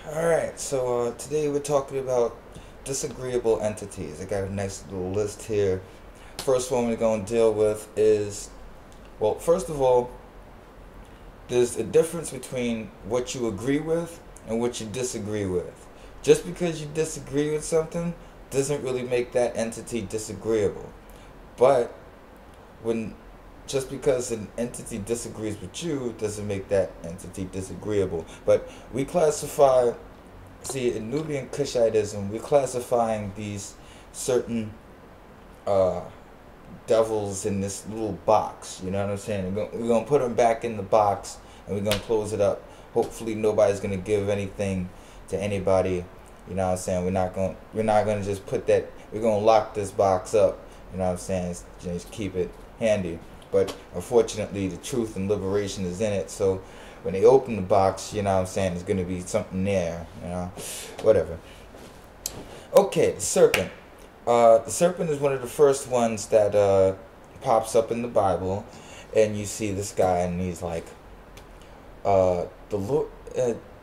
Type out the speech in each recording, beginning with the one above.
Alright, so today we're talking about disagreeable entities. I got a nice little list here. First one we're going to deal with is, well, first of all, there's a difference between what you agree with and what you disagree with. Just because you disagree with something doesn't really make that entity disagreeable. But when just because an entity disagrees with you doesn't make that entity disagreeable. But we classify, see, in Nubian Kushitism, we're classifying these certain uh, devils in this little box. You know what I'm saying? We're gonna put them back in the box, and we're gonna close it up. Hopefully, nobody's gonna give anything to anybody. You know what I'm saying? We're not gonna just put that. We're gonna lock this box up. You know what I'm saying? Just keep it handy. But unfortunately, the truth and liberation is in it. So when they open the box, you know what I'm saying, there's gonna be something there. You know, whatever. Okay, the serpent. The serpent is one of the first ones that pops up in the Bible, and you see this guy, and he's like, "The Lord,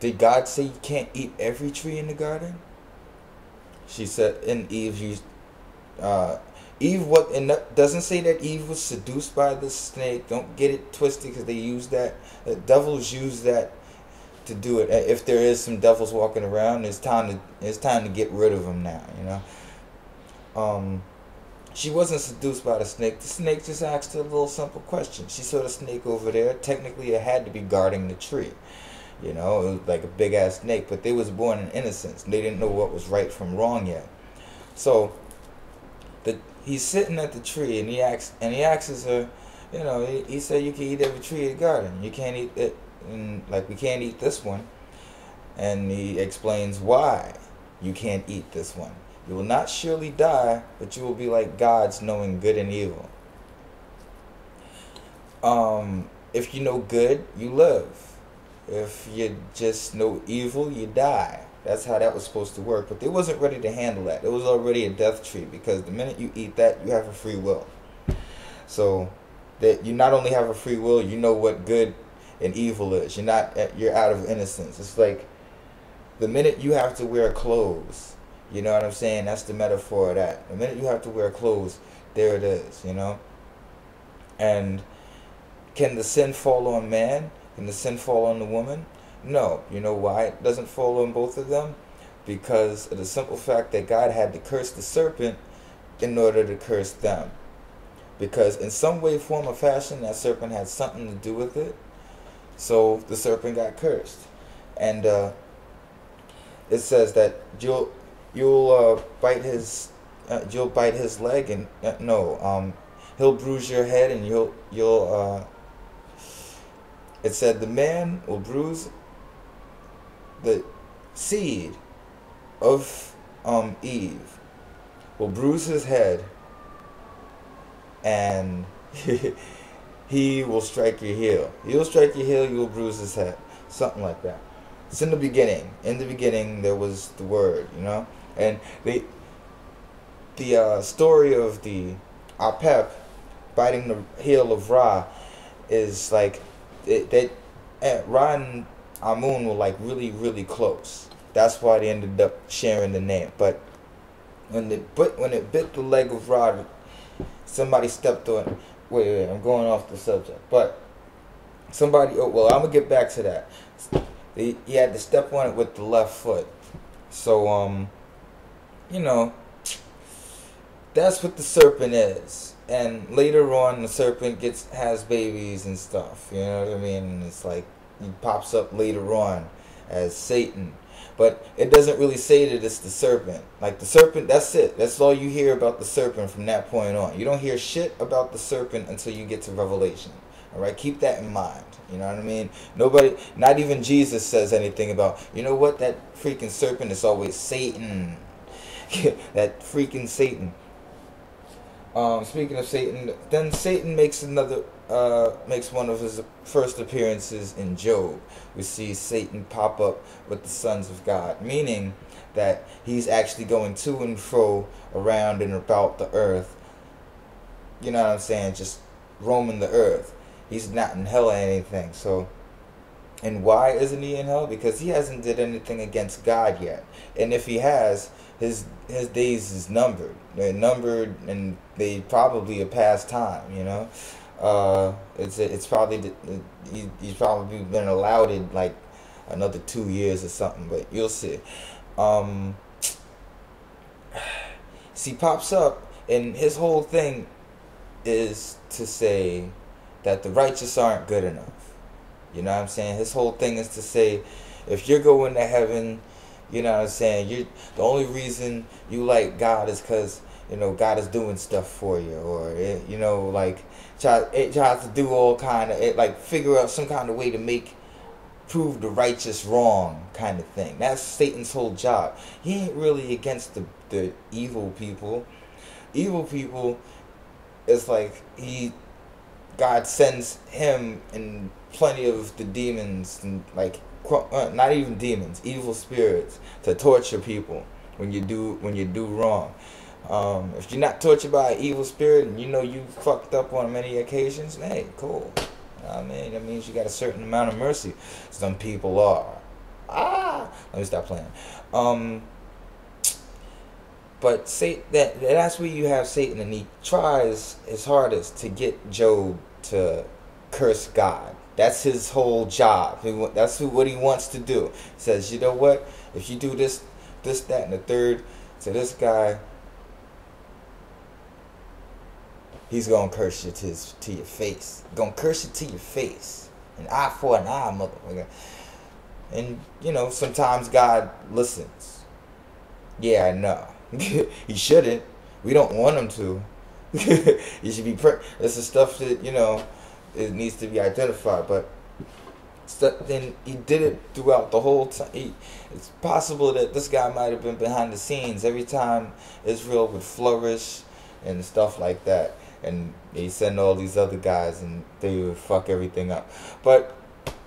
did God say you can't eat every tree in the garden?" She said, and Eve used, Eve, what, and that doesn't say that Eve was seduced by the snake. Don't get it twisted, because they use that. The devils use that to do it. If there is some devils walking around, it's time to get rid of them now. You know. She wasn't seduced by the snake. The snake just asked her a little simple question. She saw the snake over there. Technically, it had to be guarding the tree. You know, it was like a big ass snake, but they was born in innocence. They didn't know what was right from wrong yet. So, he's sitting at the tree, and he asks her, you know, he said you can eat every tree in the garden. You can't eat it, and like we can't eat this one. And he explains why you can't eat this one. You will not surely die, but you will be like gods, knowing good and evil. If you know good, you live. If you just know evil, you die. That's how that was supposed to work. But they wasn't ready to handle that. It was already a death tree, because the minute you eat that, you have a free will. So that you not only have a free will, you know what good and evil is. You're out of innocence. It's like the minute you have to wear clothes. You know what I'm saying? That's the metaphor of that. The minute you have to wear clothes, there it is, you know? And can the sin fall on man? Can the sin fall on the woman? No. You know why it doesn't fall on both of them? Because of the simple fact that God had to curse the serpent in order to curse them. Because in some way, form, or fashion, that serpent had something to do with it. So the serpent got cursed. And it says that you'll bite his leg, and he'll bruise your head, and it said the man will bruise the seed of Eve will bruise his head, and he will strike your heel. He'll strike your heel, you will bruise his head. Something like that. It's in the beginning. In the beginning there was the word, you know? And the story of the apep biting the heel of Ra is like Ra and Amun were like really, really close. That's why they ended up sharing the name. But when it bit the leg of Ra, somebody stepped on it. Wait, I'm going off the subject. But I'm gonna get back to that. He had to step on it with the left foot. So you know, that's what the serpent is. And later on, the serpent has babies and stuff. You know what I mean? And it's like he pops up later on as Satan. But it doesn't really say that it's the serpent. Like the serpent, that's it. That's all you hear about the serpent from that point on. You don't hear shit about the serpent until you get to Revelation. Alright, keep that in mind. You know what I mean? Nobody, not even Jesus says anything about, you know what, that freaking serpent is always Satan. That freaking Satan. Speaking of Satan, then Satan makes one of his first appearances in Job. We see Satan pop up with the sons of God, meaning that he's actually going to and fro around and about the earth. You know what I'm saying? Just roaming the earth. He's not in hell or anything. So And why isn't he in hell? Because he hasn't did anything against God yet. And if he has, his days is numbered. They're numbered, and they probably a past time. You know, it's probably he's probably been allowed it like another 2 years or something. But you'll see. See, pops up, and his whole thing is to say that the righteous aren't good enough. You know what I'm saying? His whole thing is to say, if you're going to heaven, you know what I'm saying, you're the only reason you like God is because, you know, God is doing stuff for you, or you know, like it tries to do all kind of like figure out some kind of way to prove the righteous wrong kind of thing. That's Satan's whole job. He ain't really against the evil people. Evil people, it's like God sends him and plenty of the demons, and like not even demons, evil spirits, to torture people when you do wrong. If you're not tortured by an evil spirit, and you know you fucked up on many occasions, hey, cool. I mean, that means you got a certain amount of mercy. Some people are. Let me stop playing. But that's where you have Satan, and he tries his hardest to get Job to curse God. That's his whole job. That's what he wants to do. He says, you know what? If you do this, that, and the third to this guy, he's gonna curse you to your face. Gonna curse you to your face. An eye for an eye, motherfucker. And you know, sometimes God listens. Yeah, I know. He shouldn't. We don't want him to. You should be. This is stuff that, you know, it needs to be identified. But then he did it throughout the whole time. It's possible that this guy might have been behind the scenes every time Israel would flourish and stuff like that. And he send all these other guys, and they would fuck everything up. But